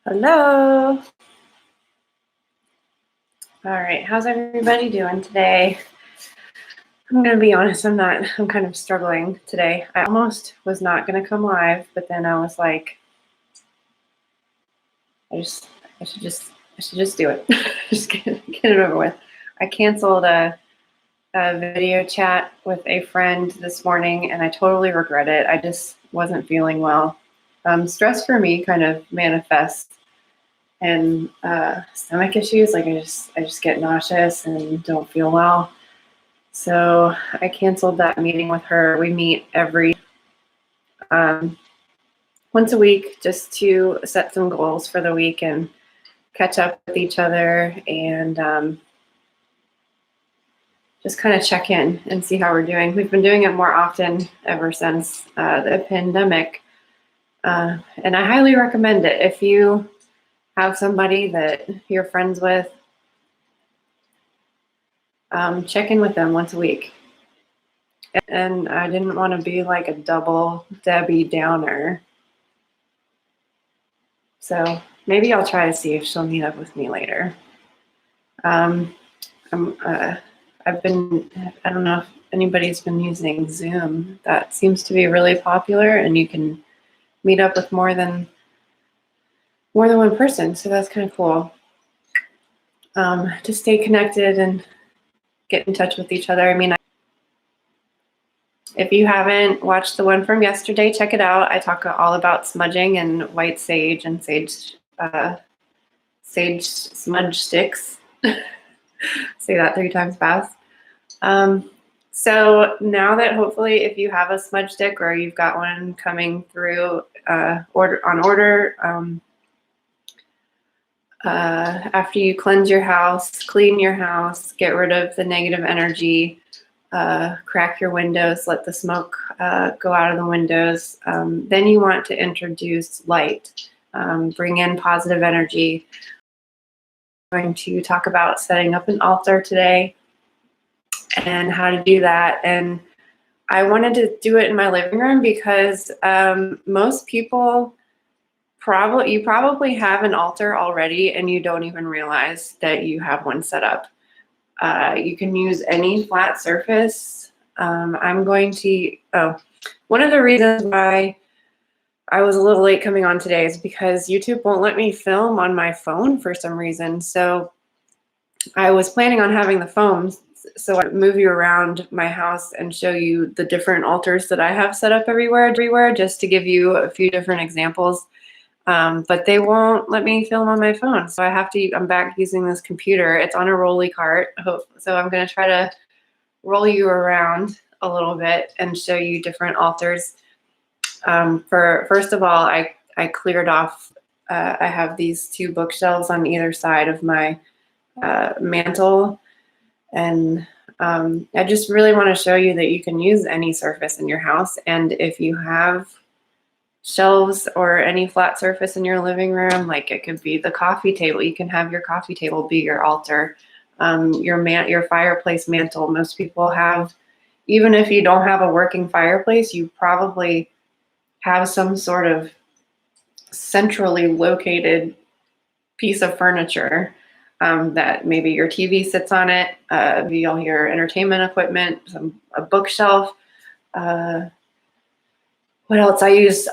Hello. All right, how's everybody doing today? I'm gonna be honest, I'm kind of struggling today. I almost was not gonna come live, but then I was like, I just I should just do it. Just get it over with. I canceled a video chat with a friend this morning and I totally regret it. I just wasn't feeling well. Stress for me kind of manifests and stomach issues. Like I just get nauseous and don't feel well. So I canceled that meeting with her. We meet every um, once a week just to set some goals for the week and catch up with each other and just kind of check in and see how we're doing. We've been doing it more often ever since the pandemic. And I highly recommend it. If you have somebody that you're friends with, check in with them once a week. And I didn't want to be like a double Debbie Downer. So maybe I'll try to see if she'll meet up with me later. Um, I don't know if anybody's been using Zoom. That seems to be really popular and you can meet up with more than one person. So that's kind of cool. To stay connected and get in touch with each other. I mean, if you haven't watched the one from yesterday, check it out. I talk all about smudging and white sage and sage smudge sticks. Say that 3 times fast. So now that hopefully if you have a smudge stick or you've got one coming through order, after you cleanse your house, clean your house, get rid of the negative energy, crack your windows, let the smoke go out of the windows, then you want to introduce light, bring in positive energy. I'm going to talk about setting up an altar today and how to do that. And I wanted to do it in my living room because most people you probably have an altar already and you don't even realize that you have one set up. You can use any flat surface. One of the reasons why I was a little late coming on today is because YouTube won't let me film on my phone for some reason. So I was planning on having the phone, so I'd move you around my house and show you the different altars that I have set up everywhere, just to give you a few different examples. But they won't let me film on my phone, so I'm back using this computer. It's on a rolly cart, so I'm going to try to roll you around a little bit and show you different altars. First of all, I cleared off. I have these 2 bookshelves on either side of my mantle, and I just really want to show you that you can use any surface in your house. And if you have shelves or any flat surface in your living room, like it could be the coffee table, you can have your coffee table be your altar. Your fireplace mantle, most people have. Even if you don't have a working fireplace, you probably have some sort of centrally located piece of furniture that maybe your TV sits on it, all your entertainment equipment, a bookshelf. What else? I use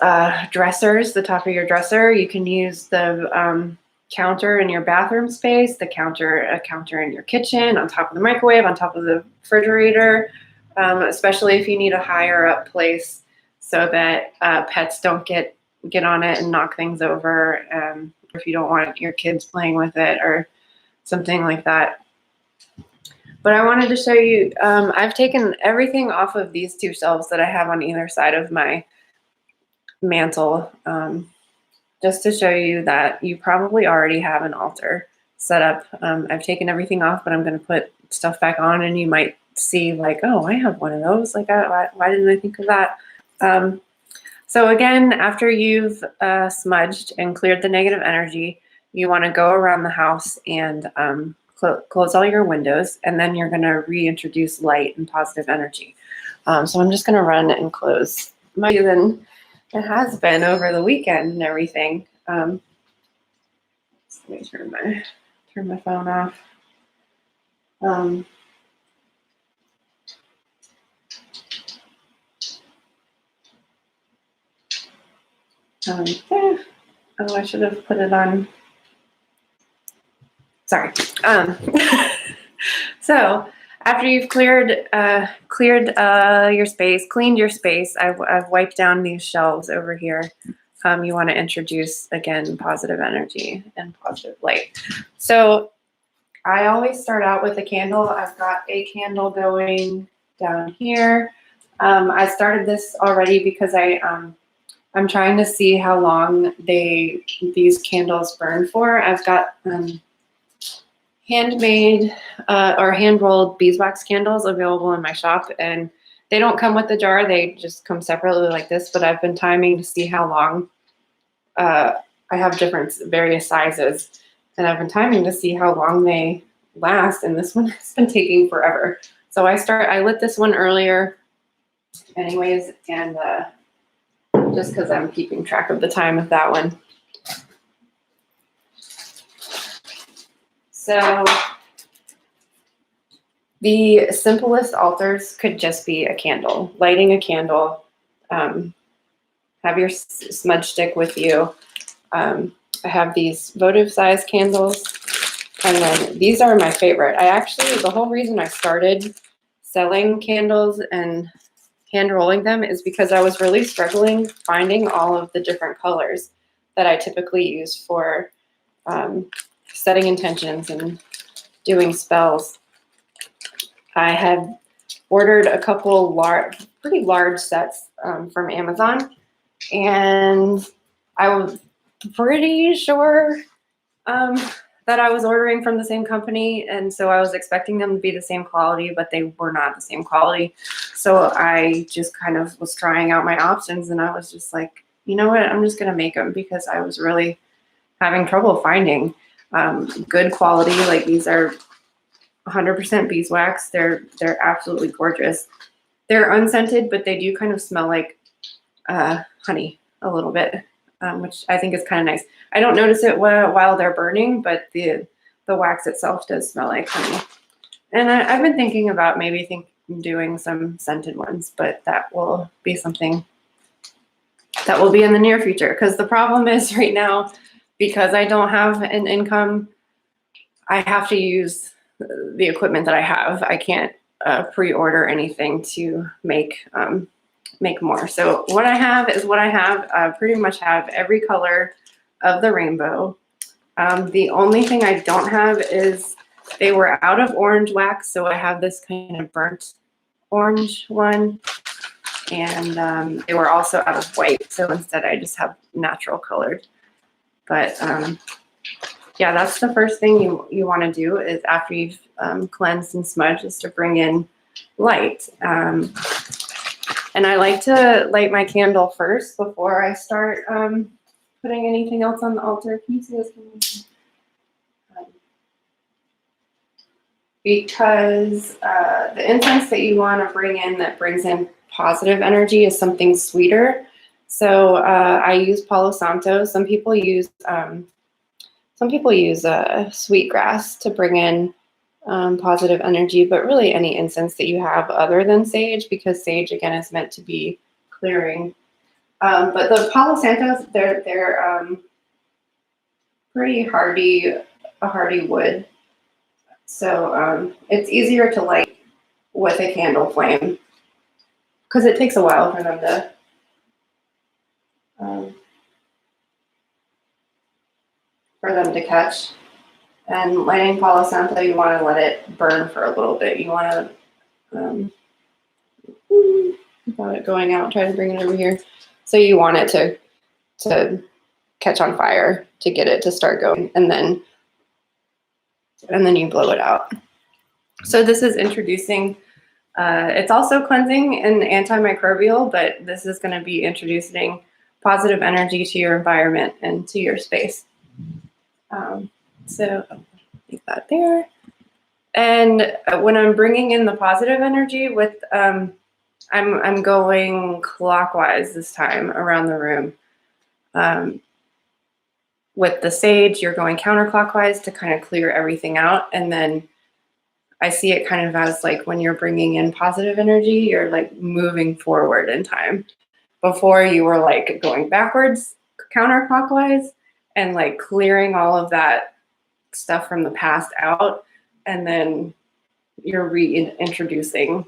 dressers, the top of your dresser. You can use the counter in your bathroom space, a counter in your kitchen, on top of the microwave, on top of the refrigerator, especially if you need a higher up place so that pets don't get on it and knock things over, if you don't want your kids playing with it or something like that. But I wanted to show you, I've taken everything off of these 2 shelves that I have on either side of my mantle, just to show you that you probably already have an altar set up. I've taken everything off, but I'm going to put stuff back on, and you might see like, oh, I have one of those. Like, why didn't I think of that? So again, after you've smudged and cleared the negative energy, you want to go around the house and close all your windows, and then you're going to reintroduce light and positive energy. So I'm just going to run and close my than it has been over the weekend and everything. Let me turn my phone off. Oh, I should have put it on. Sorry. So after you've cleared your space, cleaned your space, I've wiped down these shelves over here. You want to introduce, again, positive energy and positive light. So I always start out with a candle. I've got a candle going down here. I started this already because I'm trying to see how long these candles burn for. I've got handmade or hand-rolled beeswax candles available in my shop, and they don't come with the jar. They just come separately like this, but I've been timing to see how long. I have various sizes, and I've been timing to see how long they last, and this one has been taking forever. So I lit this one earlier anyways, and just because I'm keeping track of the time of that one. So the simplest altars could just be a candle, lighting a candle, have your smudge stick with you. I have these votive size candles, and then these are my favorite. The whole reason I started selling candles and hand rolling them is because I was really struggling finding all of the different colors that I typically use for setting intentions and doing spells. I had ordered a couple pretty large sets from Amazon, and I was pretty sure that I was ordering from the same company, and so I was expecting them to be the same quality, but they were not the same quality. So I just kind of was trying out my options, and I was just like, you know what, I'm just going to make them, because I was really having trouble finding good quality. Like, these are 100% beeswax. They're absolutely gorgeous. They're unscented, but they do kind of smell like honey a little bit, which I think is kind of nice. I don't notice it while they're burning, but the wax itself does smell like honey. And I've been thinking about maybe doing some scented ones, but that will be something that will be in the near future. Because the problem is right now, because I don't have an income, I have to use the equipment that I have. I can't pre-order anything to make more. So what I have is what I have. I pretty much have every color of the rainbow. The only thing I don't have is they were out of orange wax, so I have this kind of burnt orange one, and they were also out of white, so instead I just have natural colored. But yeah, that's the first thing you want to do is after you've cleansed and smudged, is to bring in light. And I like to light my candle first before I start putting anything else on the altar. Can you see this? Because the incense that you want to bring in that brings in positive energy is something sweeter. So I use Palo Santo. Some people use sweetgrass to bring in positive energy, but really any incense that you have other than sage, because sage, again, is meant to be clearing. But the Palo Santos, they're pretty a hardy wood. So it's easier to light with a candle flame, because it takes a while for them to catch. And lighting Palo Santo, you want to let it burn for a little bit. You want to, without it going out, try to bring it over here. So you want it to catch on fire to get it to start going, and then you blow it out. So this is introducing, it's also cleansing and antimicrobial, but this is going to be introducing positive energy to your environment and to your space. So leave that there. And when I'm bringing in the positive energy with, I'm going clockwise this time around the room. with the sage, you're going counterclockwise to kind of clear everything out. And then I see it kind of as like when you're bringing in positive energy, you're like moving forward in time. Before you were like going backwards counterclockwise and like clearing all of that stuff from the past out. And then you're reintroducing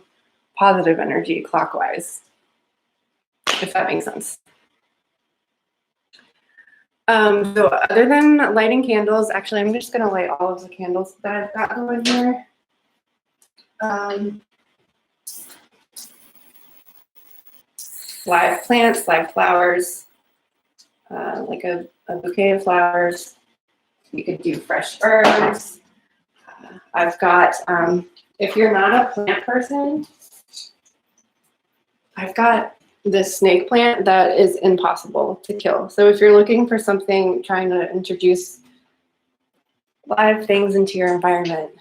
positive energy clockwise, if that makes sense. So other than lighting candles, actually, I'm just going to light all of the candles that I've got going here. Live plants, live flowers, like a bouquet of flowers. You could do fresh herbs. I've got, if you're not a plant person, I've got this snake plant that is impossible to kill. So if you're looking for something, trying to introduce live things into your environment,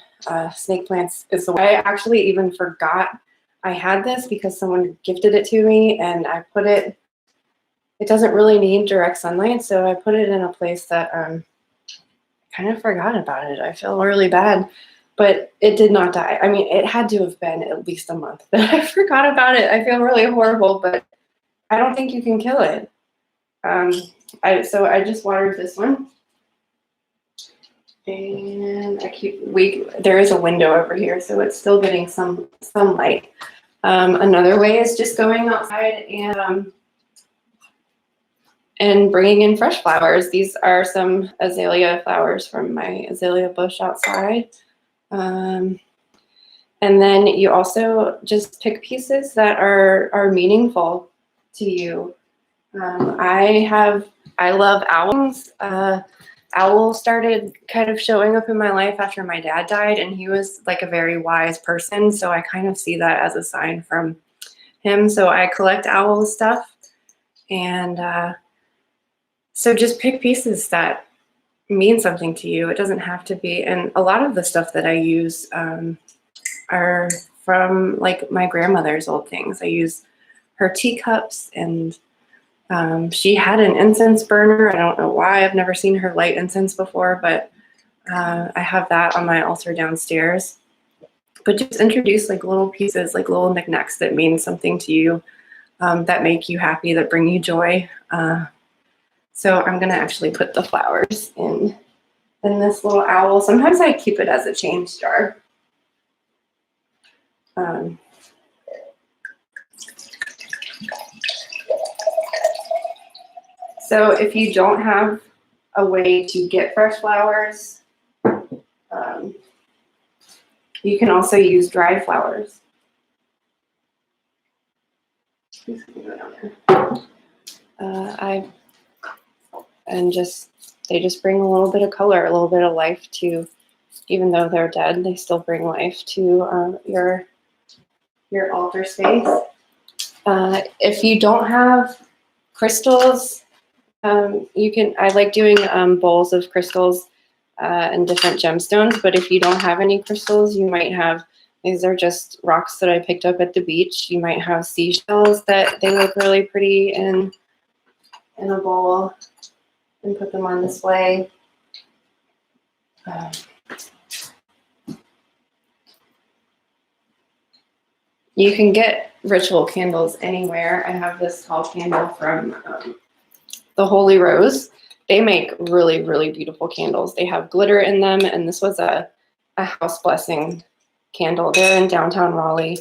snake plants is the way. I actually even forgot I had this because someone gifted it to me, and I put it, it doesn't really need direct sunlight, so I put it in a place that kind of forgot about it. I feel really bad, but it did not die. I mean, it had to have been at least a month that I forgot about it. I feel really horrible, but I don't think you can kill it. So I just watered this one. And there is a window over here, so it's still getting some sunlight. Another way is just going outside and bringing in fresh flowers. These are some azalea flowers from my azalea bush outside. And then you also just pick pieces that are meaningful to you. I love owls. Owl started kind of showing up in my life after my dad died, and he was like a very wise person. So I kind of see that as a sign from him. So I collect owl stuff. And so just pick pieces that mean something to you. It doesn't have to be. And a lot of the stuff that I use are from like my grandmother's old things. I use her teacups, and she had an incense burner. I don't know why. I've never seen her light incense before, but I have that on my altar downstairs. But just introduce like little pieces, like little knickknacks that mean something to you, that make you happy, that bring you joy. So I'm going to actually put the flowers in this little owl. Sometimes I keep it as a change jar. So if you don't have a way to get fresh flowers, you can also use dried flowers. They just bring a little bit of color, a little bit of life to, even though they're dead, they still bring life to your altar space. If you don't have crystals, I like doing bowls of crystals and different gemstones, but if you don't have any crystals, you might have, these are just rocks that I picked up at the beach. You might have seashells that they look really pretty in a bowl, and put them on display. You can get ritual candles anywhere. I have this tall candle from the Holy Rose. They make really, really beautiful candles. They have glitter in them, and this was a house blessing candle. They're in downtown Raleigh.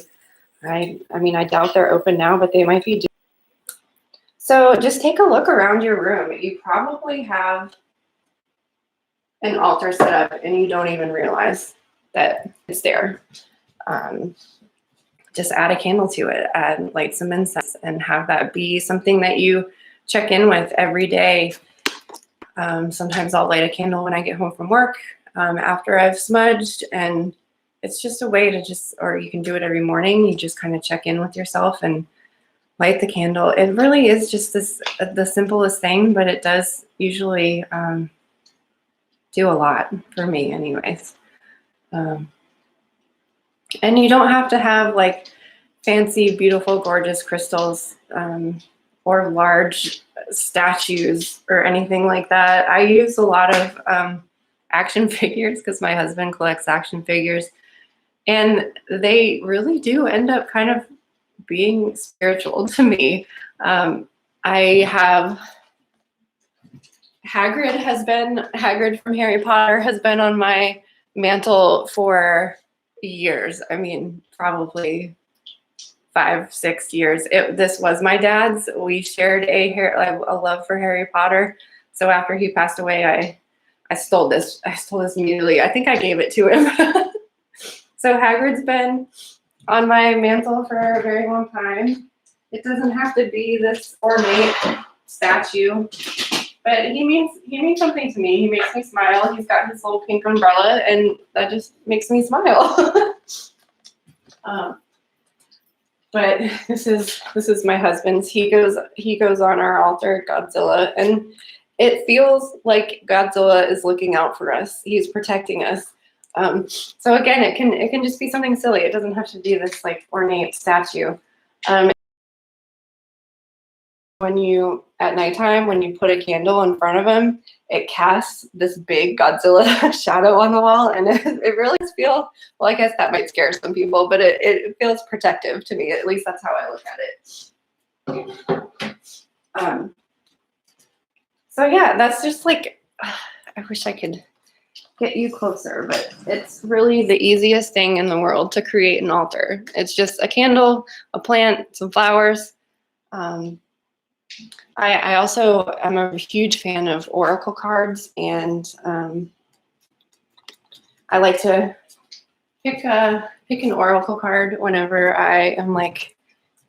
I mean, I doubt they're open now, but they might be. So just take a look around your room. You probably have an altar set up and you don't even realize that it's there. Just add a candle to it, light some incense, and have that be something that you check in with every day. Sometimes I'll light a candle when I get home from work, after I've smudged, and it's just a way to or you can do it every morning. You just kind of check in with yourself and light the candle. It really is just the simplest thing, but it does usually do a lot for me anyways. And you don't have to have like fancy, beautiful, gorgeous crystals or large statues or anything like that. I use a lot of action figures because my husband collects action figures, and they really do end up kind of being spiritual to me. I have Hagrid from Harry Potter has been on my mantle for years. I mean, probably 5-6 years. This was my dad's. We shared a love for Harry Potter. So after he passed away, I stole this. I stole this immediately. I think I gave it to him. So Hagrid's been on my mantle for a very long time. It doesn't have to be this ornate statue, but he means something to me. He makes me smile. He's got his little pink umbrella, and that just makes me smile. But this is my husband's. He goes on our altar, Godzilla, and it feels like Godzilla is looking out for us. He's protecting us. So again, it can just be something silly. It doesn't have to be this like ornate statue. When you, at nighttime, when you put a candle in front of him, it casts this big Godzilla shadow on the wall, and it really feels, well, I guess that might scare some people, but it feels protective to me. At least that's how I look at it. So yeah, that's just like, I wish I could get you closer, but it's really the easiest thing in the world to create an altar. It's just a candle, a plant, some flowers. I also am a huge fan of oracle cards, and I like to pick an oracle card whenever I am like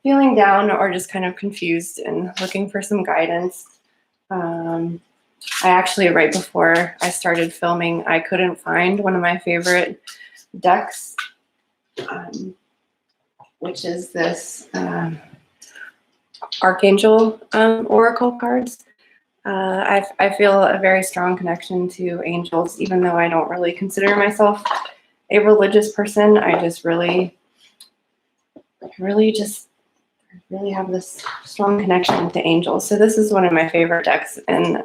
feeling down or just kind of confused and looking for some guidance. I actually, right before I started filming, I couldn't find one of my favorite decks, which is this Archangel Oracle cards. I feel a very strong connection to angels, even though I don't really consider myself a religious person. I just really have this strong connection to angels. So this is one of my favorite decks, and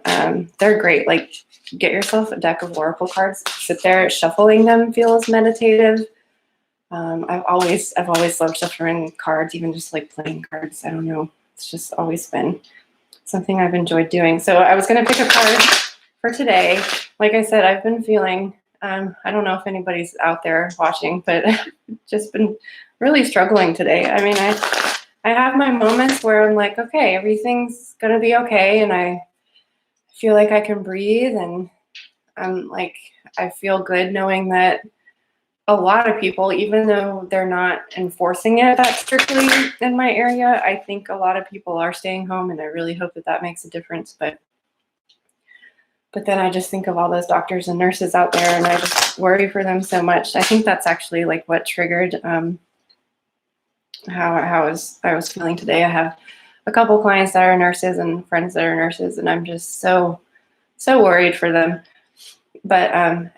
they're great. Like, get yourself a deck of oracle cards, sit there, shuffling them feels meditative. I've always loved shuffling cards, even just like playing cards. I don't know. It's just always been something I've enjoyed doing. So I was going to pick a card for today. Like I said, I've been feeling, I don't know if anybody's out there watching, but just been really struggling today. I mean, I have my moments where I'm like, okay, everything's going to be okay. And I feel like I can breathe, and I'm like, I feel good knowing that a lot of people, even though they're not enforcing it that strictly in my area, I think a lot of people are staying home, and I really hope that that makes a difference. But then I just think of all those doctors and nurses out there, and I just worry for them so much. I think that's actually like what triggered how I was feeling today. I have a couple clients that are nurses and friends that are nurses, and I'm just so worried for them. But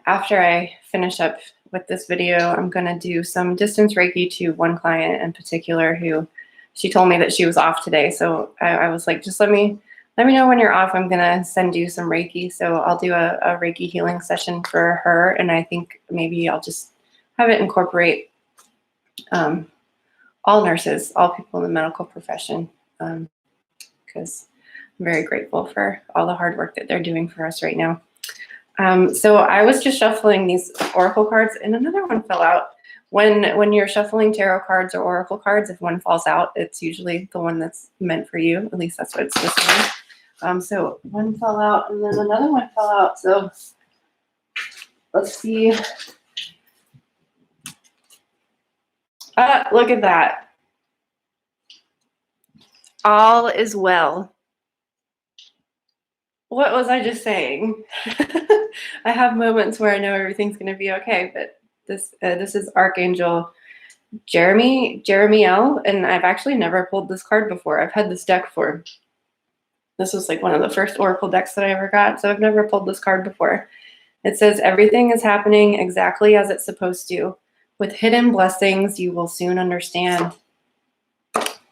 after I finish up with this video, I'm going to do some distance Reiki to one client in particular who, she told me that she was off today. So I was like, just let me know when you're off. I'm going to send you some Reiki. So I'll do a Reiki healing session for her. And I think maybe I'll just have it incorporate all nurses, all people in the medical profession, because I'm very grateful for all the hard work that they're doing for us right now. So I was just shuffling these oracle cards, and another one fell out. When you're shuffling tarot cards or oracle cards, if one falls out, it's usually the one that's meant for you. At least that's what it's supposed to be. So one fell out, and then another one fell out. So let's see. Look at that. All is well. What was I just saying? I have moments where I know everything's going to be okay, but this is Archangel Jeremiel, and I've actually never pulled this card before. I've had this deck before. This was like one of the first oracle decks that I ever got, so I've never pulled this card before. It says, everything is happening exactly as it's supposed to. With hidden blessings, you will soon understand.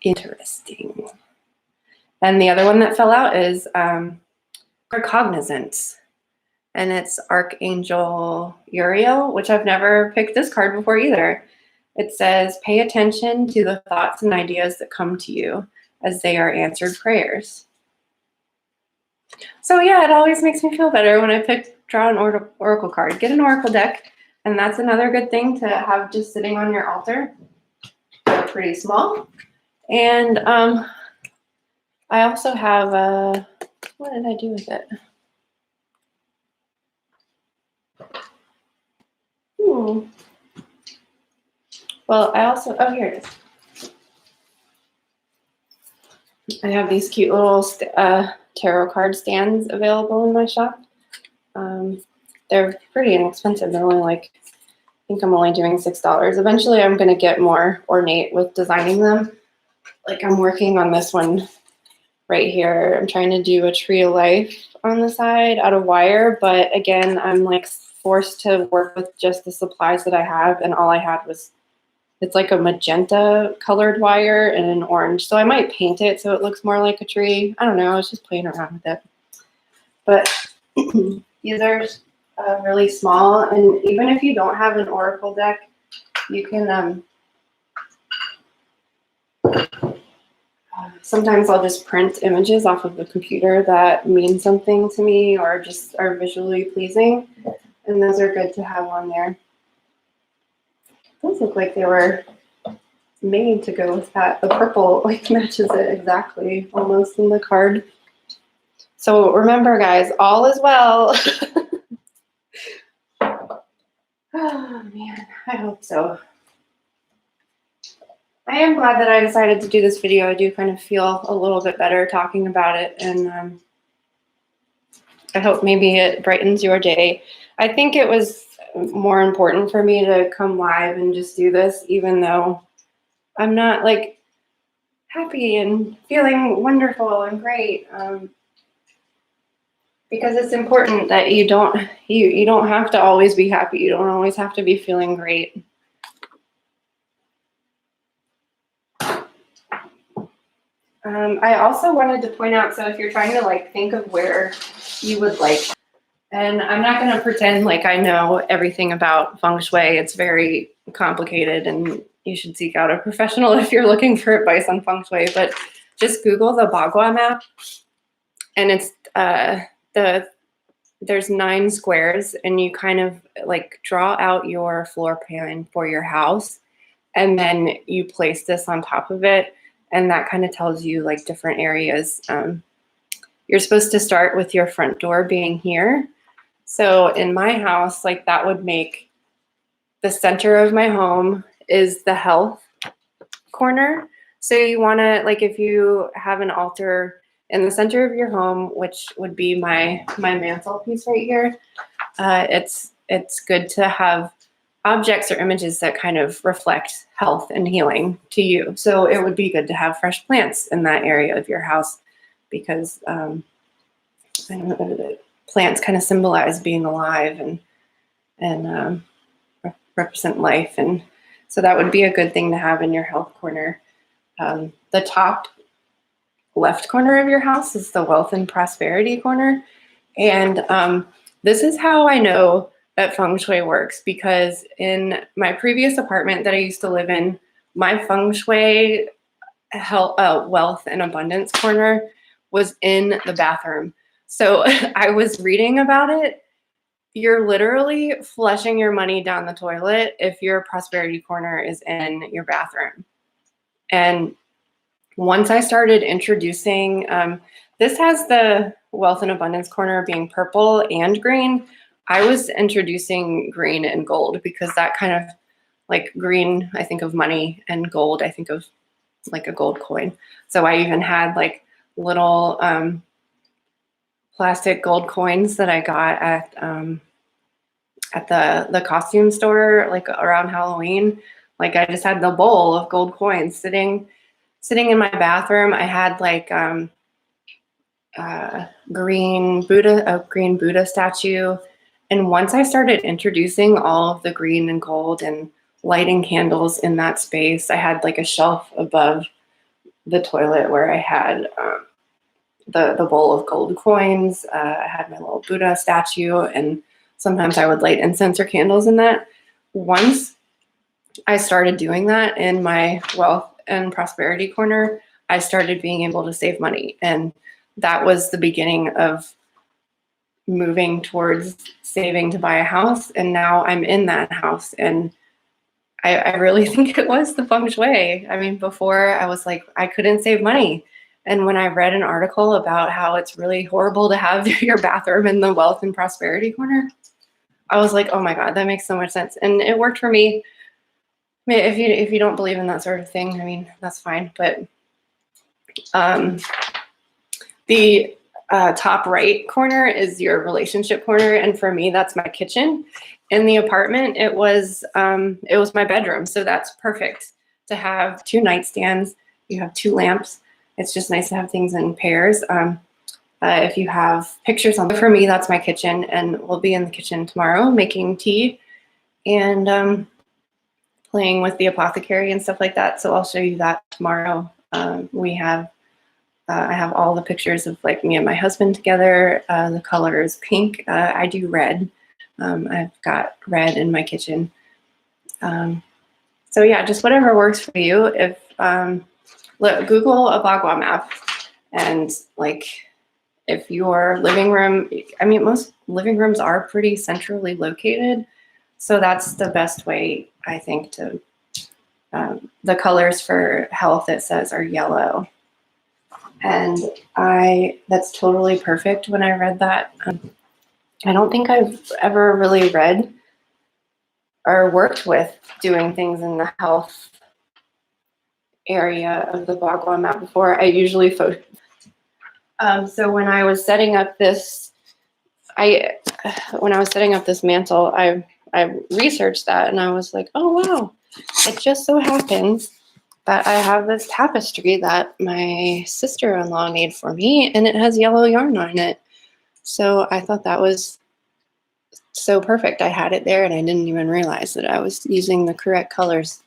Interesting. And the other one that fell out is Cognizance. And it's Archangel Uriel, which I've never picked this card before either. It says, pay attention to the thoughts and ideas that come to you as they are answered prayers. So yeah, it always makes me feel better when I draw an oracle card. Get an oracle deck, and that's another good thing to have just sitting on your altar. They're pretty small. And I also have, what did I do with it? Well, I also, oh, here it is. I have these cute little tarot card stands available in my shop. They're pretty inexpensive. They're only like, I think I'm only doing $6. Eventually I'm going to get more ornate with designing them. Like I'm working on this one right here. I'm trying to do a tree of life on the side out of wire, but again, I'm like forced to work with just the supplies that I have, and all I had was, it's like a magenta colored wire and an orange. So I might paint it so it looks more like a tree. I don't know. I was just playing around with it. But these are really small. And even if you don't have an oracle deck, you can, sometimes I'll just print images off of the computer that mean something to me or just are visually pleasing. And those are good to have on there. Those look like they were made to go with that. The purple like matches it exactly, almost in the card. So remember, guys, all is well. Oh man, I hope so. I am glad that I decided to do this video. I do kind of feel a little bit better talking about it, and I hope maybe it brightens your day. I think it was more important for me to come live and just do this, even though I'm not like happy and feeling wonderful and great, because it's important that you don't have to always be happy. You don't always have to be feeling great. I also wanted to point out, so if you're trying to like think of where you would like, and I'm not going to pretend like I know everything about feng shui. It's very complicated, and you should seek out a professional if you're looking for advice on feng shui. But just Google the Bagua map, and it's there's 9 squares, and you kind of like draw out your floor plan for your house, and then you place this on top of it, and that kind of tells you like different areas. You're supposed to start with your front door being here. So in my house, like that would make the center of my home is the health corner. So you want to, like, if you have an altar in the center of your home, which would be my mantelpiece right here, it's good to have objects or images that kind of reflect health and healing to you. So it would be good to have fresh plants in that area of your house, because I don't know, the plants kind of symbolize being alive and represent life, and so that would be a good thing to have in your health corner. The top left corner of your house is the wealth and prosperity corner, and this is how I know that feng shui works, because in my previous apartment that I used to live in, my feng shui wealth and abundance corner was in the bathroom. So I was reading about it. You're literally flushing your money down the toilet if your prosperity corner is in your bathroom. And once I started introducing, this has the wealth and abundance corner being purple and green. I was introducing green and gold, because that kind of, like, green, I think of money, and gold, I think of like a gold coin. So I even had like little plastic gold coins that I got at the costume store, like around Halloween. Like I just had the bowl of gold coins sitting in my bathroom. I had like a green Buddha statue. And once I started introducing all of the green and gold and lighting candles in that space, I had like a shelf above the toilet where I had the bowl of gold coins. I had my little Buddha statue, and sometimes I would light incense or candles in that. Once I started doing that in my wealth and prosperity corner, I started being able to save money. And that was the beginning of moving towards saving to buy a house. And now I'm in that house. And I really think it was the feng shui. I mean, before I was like, I couldn't save money. And when I read an article about how it's really horrible to have your bathroom in the wealth and prosperity corner, I was like, oh my God, that makes so much sense. And it worked for me. I mean, if you don't believe in that sort of thing, I mean, that's fine. But the top right corner is your relationship corner, and for me, that's my kitchen. In the apartment, it was my bedroom, so that's perfect to have 2 nightstands. You have 2 lamps. It's just nice to have things in pairs. If you have pictures on, for me, that's my kitchen, and we'll be in the kitchen tomorrow making tea and playing with the apothecary and stuff like that. So I'll show you that tomorrow. I have all the pictures of like me and my husband together. The color is pink. I do red. I've got red in my kitchen. So yeah, just whatever works for you. If Google a Bagua map, and like if your living room, I mean, most living rooms are pretty centrally located. So that's the best way, I think, to, the colors for health, it says, are yellow. And that's totally perfect when I read that. I don't think I've ever really read or worked with doing things in the health area of the Bagua map before. I usually focus. So when I was setting up this, mantle, I researched that, and I was like, oh wow, it just so happens that I have this tapestry that my sister-in-law made for me, and it has yellow yarn on it. So I thought that was so perfect. I had it there, and I didn't even realize that I was using the correct colors.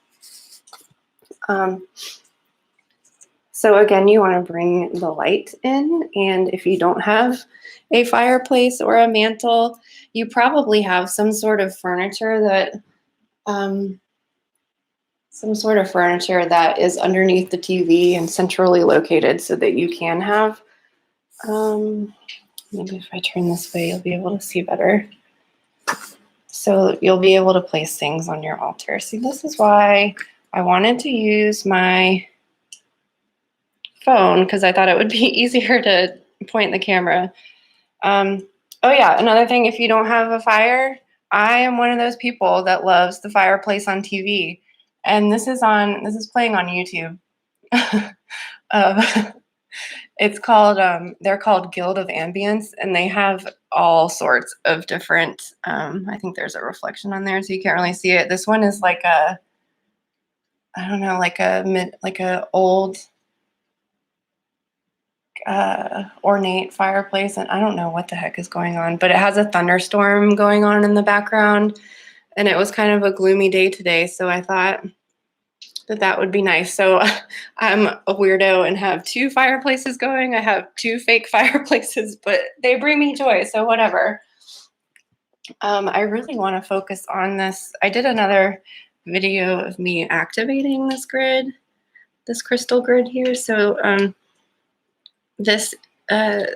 So again, you want to bring the light in, and if you don't have a fireplace or a mantle, you probably have some sort of furniture that is underneath the TV and centrally located so that you can have, maybe if I turn this way, you'll be able to see better. So you'll be able to place things on your altar. See, this is why I wanted to use my phone, because I thought it would be easier to point the camera. Oh yeah, another thing, if you don't have a fire, I am one of those people that loves the fireplace on TV. And this is playing on YouTube. It's called, they're called Guild of Ambience, and they have all sorts of different, I think there's a reflection on there, so you can't really see it. This one is like a, I don't know, like a old ornate fireplace, and I don't know what the heck is going on, but it has a thunderstorm going on in the background, and it was kind of a gloomy day today, so I thought that would be nice. So I'm a weirdo and have 2 fireplaces going. I have 2 fake fireplaces, but they bring me joy, so whatever. I really want to focus on this. I did another video of me activating this grid, this crystal grid here. So the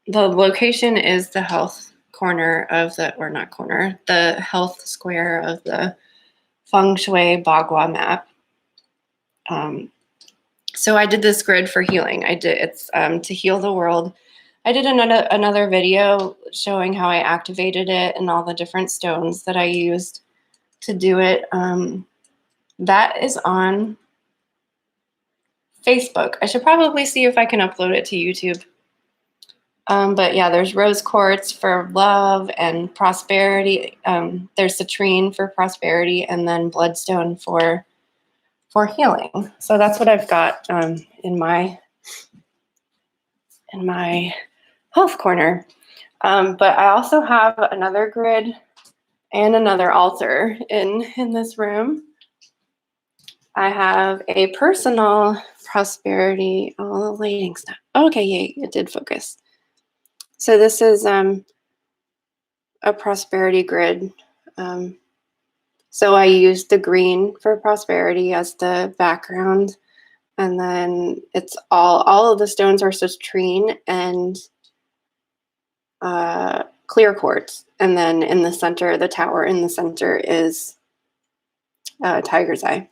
location is the health corner of the, or not corner, the health square of the Feng Shui Bagua map. So I did this grid for healing. It's to heal the world. I did another video showing how I activated it and all the different stones that I used to do it. That is on Facebook. I should probably see if I can upload it to YouTube. But yeah, there's rose quartz for love and prosperity. There's citrine for prosperity, and then bloodstone for healing. So that's what I've got in my health corner. But I also have another grid and another altar in this room. I have a personal prosperity, all the lighting stuff. Okay, yay, it did focus. So this is a prosperity grid. So I used the green for prosperity as the background, and then it's all of the stones are citrine and clear quartz, and then in the center, the tower in the center is tiger's eye.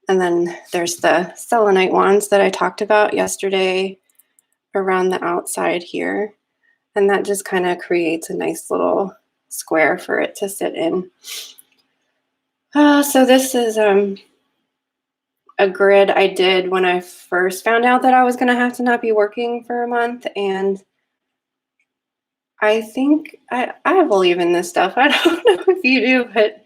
And then there's the selenite wands that I talked about yesterday around the outside here. And that just kind of creates a nice little square for it to sit in. So this is a grid I did when I first found out that I was going to have to not be working for a month. And I think I believe in this stuff. I don't know if you do, but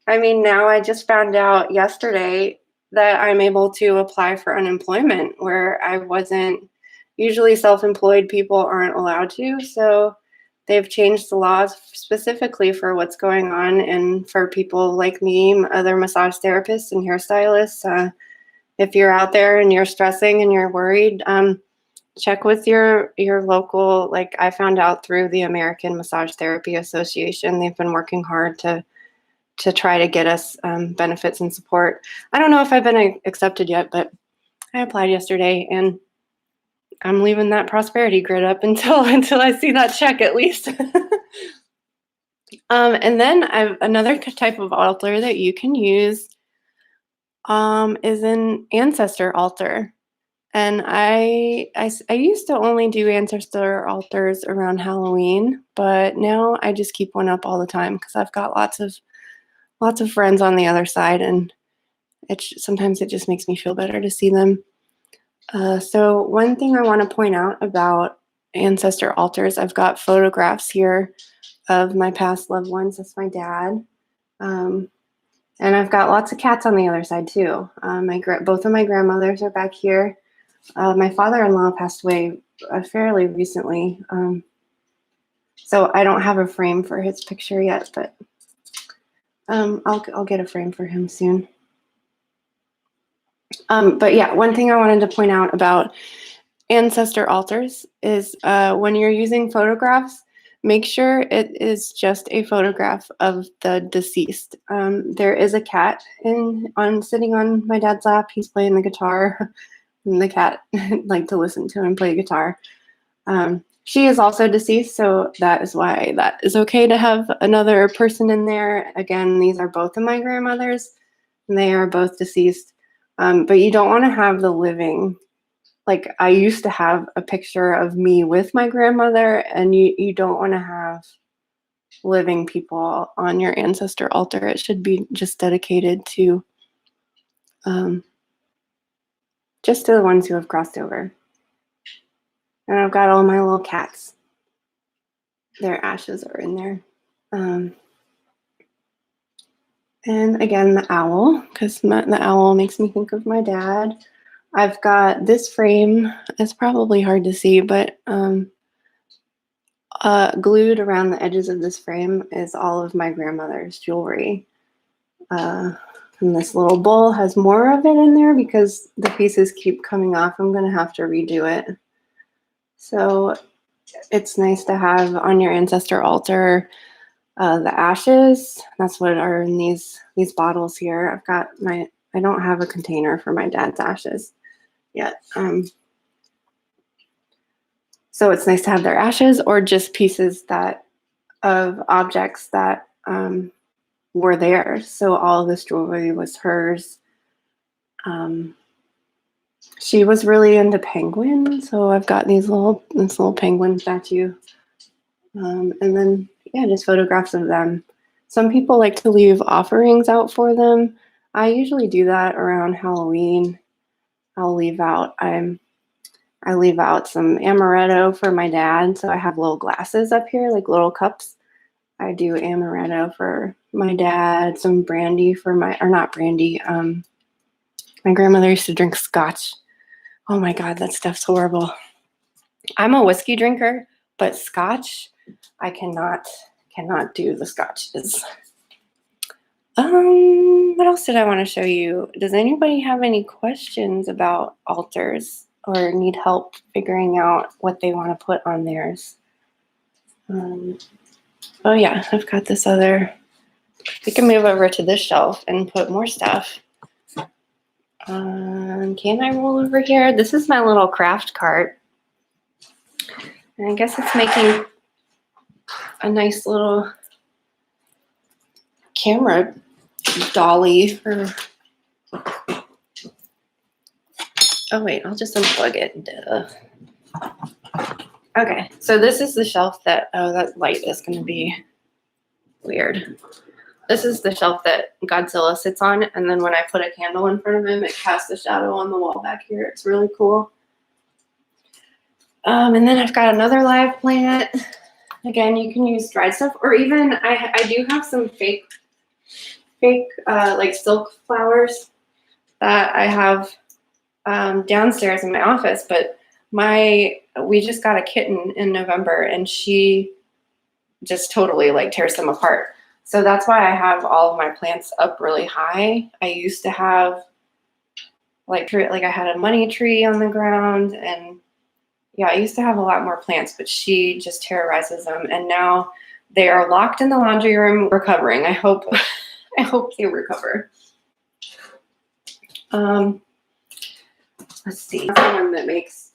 I mean, now I just found out yesterday that I'm able to apply for unemployment where I wasn't. Usually self-employed people aren't allowed to. So they've changed the laws specifically for what's going on. And for people like me, other massage therapists and hairstylists, if you're out there and you're stressing and you're worried, check with your local, like I found out through the American Massage Therapy Association. They've been working hard to try to get us benefits and support. I don't know if I've been accepted yet, but I applied yesterday and I'm leaving that prosperity grid up until I see that check at least. And then another type of altar that you can use is an ancestor altar. And I used to only do ancestor altars around Halloween, but now I just keep one up all the time because I've got lots of friends on the other side, and sometimes it just makes me feel better to see them. So one thing I want to point out about ancestor altars, I've got photographs here of my past loved ones. That's my dad. And I've got lots of cats on the other side too. Both of my grandmothers are back here. My father-in-law passed away fairly recently. So I don't have a frame for his picture yet, but I'll get a frame for him soon. But yeah, one thing I wanted to point out about ancestor altars is when you're using photographs, make sure it is just a photograph of the deceased. There is a cat sitting on my dad's lap. He's playing the guitar, and the cat liked to listen to him play guitar. She is also deceased, so that is why that is okay to have another person in there. Again, these are both of my grandmothers, and they are both deceased. But you don't want to have the living. Like I used to have a picture of me with my grandmother, and you don't want to have living people on your ancestor altar. It should be just dedicated to just to the ones who have crossed over. And I've got all my little cats. Their ashes are in there. And again, the owl, because the owl makes me think of my dad. I've got this frame. It's probably hard to see, but glued around the edges of this frame is all of my grandmother's jewelry. And this little bowl has more of it in there because the pieces keep coming off. I'm going to have to redo it. So it's nice to have on your ancestor altar the ashes. That's what are in these bottles here. I've got I don't have a container for my dad's ashes yet. So it's nice to have their ashes or just pieces of objects that were theirs. So all of this jewelry was hers. She was really into penguins, so I've got this little penguin statue. And then yeah, just photographs of them. Some people like to leave offerings out for them. I usually do that around Halloween. I leave out some amaretto for my dad. So I have little glasses up here, like little cups. I do amaretto for my dad, some brandy for not brandy. My grandmother used to drink scotch. Oh my God, that stuff's horrible. I'm a whiskey drinker, but scotch, I cannot do the scotches. What else did I want to show you? Does anybody have any questions about altars? or need help figuring out what they want to put on theirs. Oh yeah, I've got this other. We can move over to this shelf and put more stuff. Can I roll over here? This is my little craft cart. And I guess it's making a nice little camera dolly for. Oh wait, I'll just unplug it. Duh. Okay, so this is the shelf that, oh, that light is going to be weird. This is the shelf that Godzilla sits on, and then when I put a candle in front of him, it casts a shadow on the wall back here. It's really cool. And then I've got another live plant. Again, you can use dried stuff, or even I do have some fake like silk flowers that I have downstairs in my office, but we just got a kitten in November, and she just totally like tears them apart. So that's why I have all of my plants up really high. I used to have like I had a money tree on the ground, and yeah, I used to have a lot more plants, but she just terrorizes them, and now they are locked in the laundry room recovering. I hope they recover. Let's see. That's the one that makes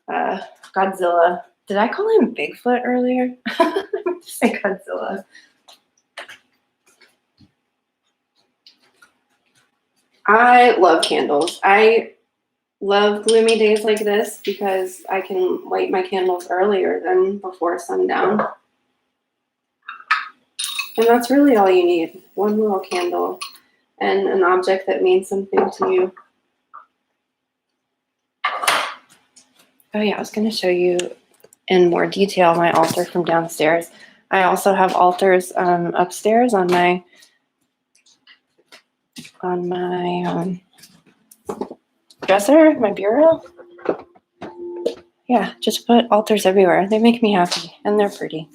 Godzilla. Did I call him Bigfoot earlier? I meant to say Godzilla. I love candles. I love gloomy days like this because I can light my candles earlier than before sundown. And that's really all you need. One little candle and an object that means something to you. Oh yeah, I was going to show you in more detail my altar from downstairs. I also have altars upstairs on my dresser, my bureau. Yeah, just put altars everywhere. They make me happy, and they're pretty.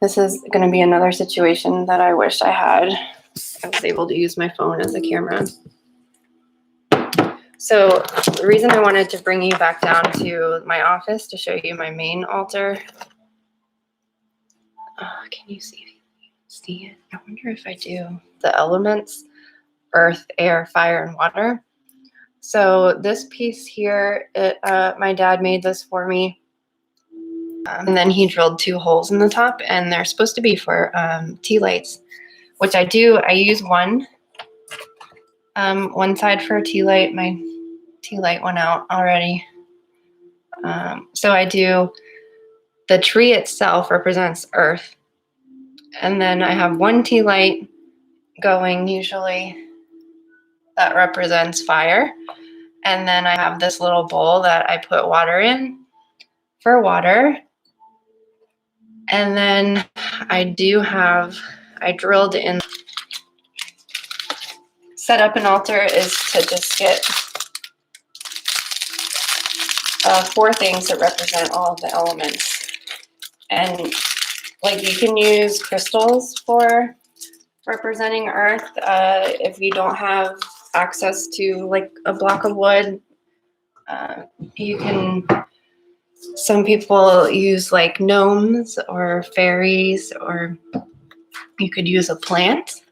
This is going to be another situation that I wish I was able to use my phone as a camera. So the reason I wanted to bring you back down to my office to show you my main altar. Can you see it? I wonder if I do. The elements, earth, air, fire, and water. So this piece here, my dad made this for me. And then he drilled 2 holes in the top, and they're supposed to be for tea lights, which I do. I use one side for a tea light. My tea light went out already. So I do, the tree itself represents earth. And then I have one tea light going usually that represents fire. And then I have this little bowl that I put water in for water. And then I drilled in. Set up an altar is to just get 4 things that represent all of the elements. And like you can use crystals for representing earth. If you don't have access to like a block of wood, you can, some people use like gnomes or fairies, or you could use a plant.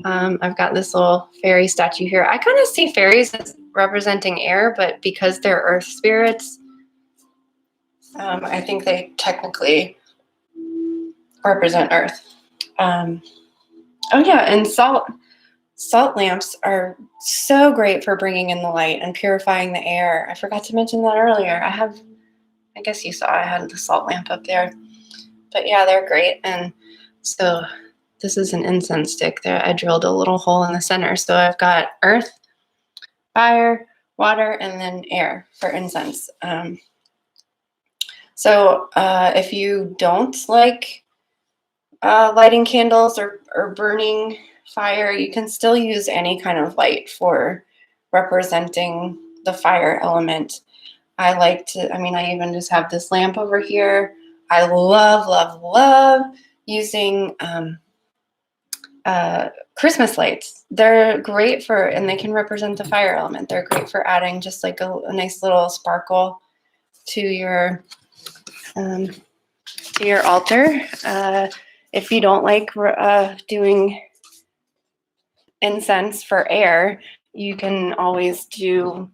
I've got this little fairy statue here. I kind of see fairies as representing air, but because they're earth spirits, I think they technically represent earth. Oh yeah, and salt lamps are so great for bringing in the light and purifying the air. I forgot to mention that earlier. I guess you saw I had the salt lamp up there. But yeah, they're great. And so this is an incense stick there. I drilled a little hole in the center. So I've got earth, fire, water, and then air for incense. So if you don't like lighting candles or burning fire, you can still use any kind of light for representing the fire element. I even just have this lamp over here. I love, love, love using Christmas lights. They're great for, and they can represent the fire element. They're great for adding just like a nice little sparkle to your altar. If you don't like doing incense for air, you can always do.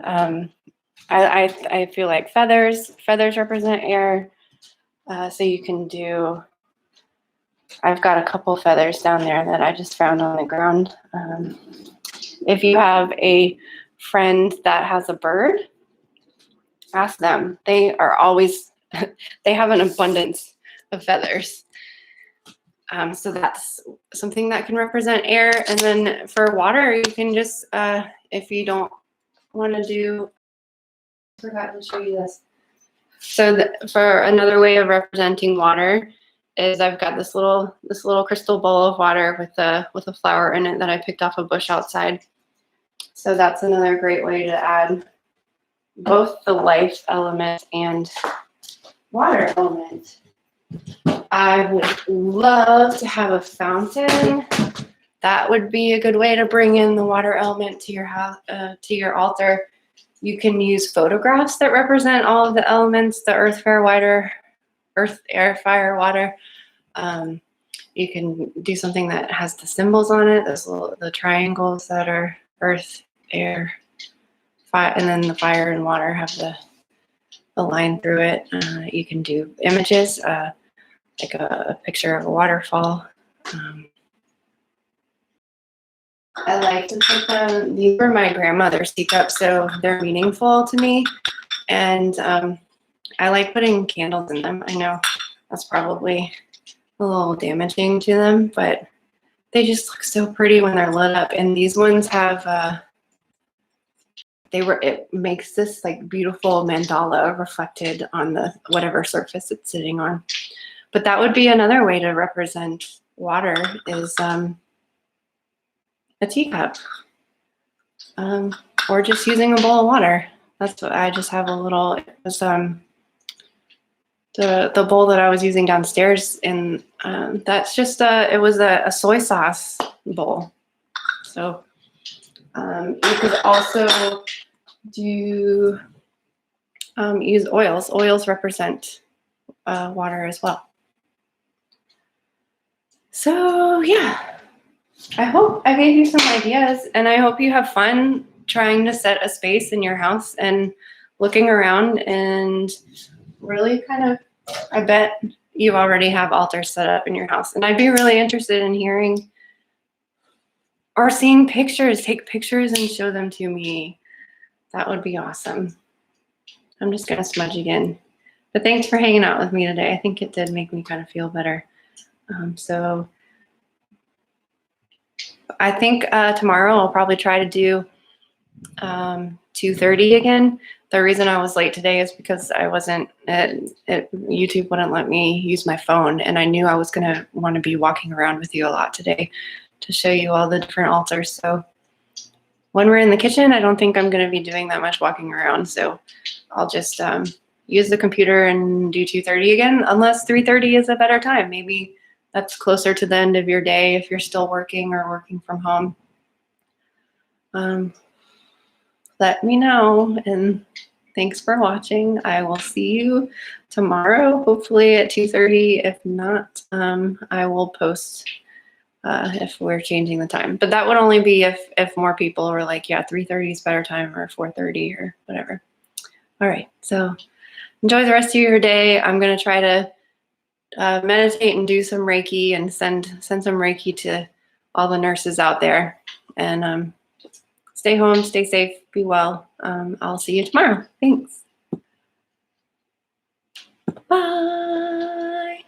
I feel like feathers. Feathers represent air, so you can do. I've got a couple feathers down there that I just found on the ground. If you have a friend that has a bird, ask them. They are always, they have an abundance of feathers. So that's something that can represent air. And then for water, you can just, if you don't want to do, I forgot to show you this. So for another way of representing water is I've got this little crystal bowl of water with a flower in it that I picked off a bush outside. So that's another great way to add both the life element and water element. I would love to have a fountain. That would be a good way to bring in the water element to your house, to your altar. You can use photographs that represent all of the elements: the earth, air, fire, water. You can do something that has the symbols on it, the triangles that are earth, air, fire, and then the fire and water have the line through it. You can do images, like a picture of a waterfall. I like to put them, these were my grandmother's teacups, so they're meaningful to me. And I like putting candles in them. I know that's probably a little damaging to them, but they just look so pretty when they're lit up. And these ones have, it makes this like beautiful mandala reflected on the whatever surface it's sitting on. But that would be another way to represent water is a teacup, or just using a bowl of water. That's what I just have a little. It was the bowl that I was using downstairs, and that's just it was a soy sauce bowl. So you could also do use oils. Oils represent water as well. So yeah, I hope I gave you some ideas, and I hope you have fun trying to set a space in your house and looking around and really kind of, I bet you already have altars set up in your house, and I'd be really interested in hearing or seeing pictures. Take pictures and show them to me. That would be awesome. I'm just gonna smudge again. But thanks for hanging out with me today. I think it did make me kind of feel better. So I think tomorrow I'll probably try to do 2:30 again. The reason I was late today is because I wasn't, YouTube wouldn't let me use my phone, and I knew I was gonna want to be walking around with you a lot today to show you all the different altars. So when we're in the kitchen, I don't think I'm gonna be doing that much walking around. So I'll just use the computer and do 2:30 again, unless 3:30 is a better time. Maybe that's closer to the end of your day if you're still working or working from home. Let me know, and thanks for watching. I will see you tomorrow, hopefully at 2:30. If not, I will post if we're changing the time. But that would only be if more people were like, yeah, 3:30 is better time, or 4:30 or whatever. All right, so enjoy the rest of your day. I'm gonna try to meditate and do some Reiki and send some Reiki to all the nurses out there. And stay home, stay safe, be well. I'll see you tomorrow. Thanks. Bye.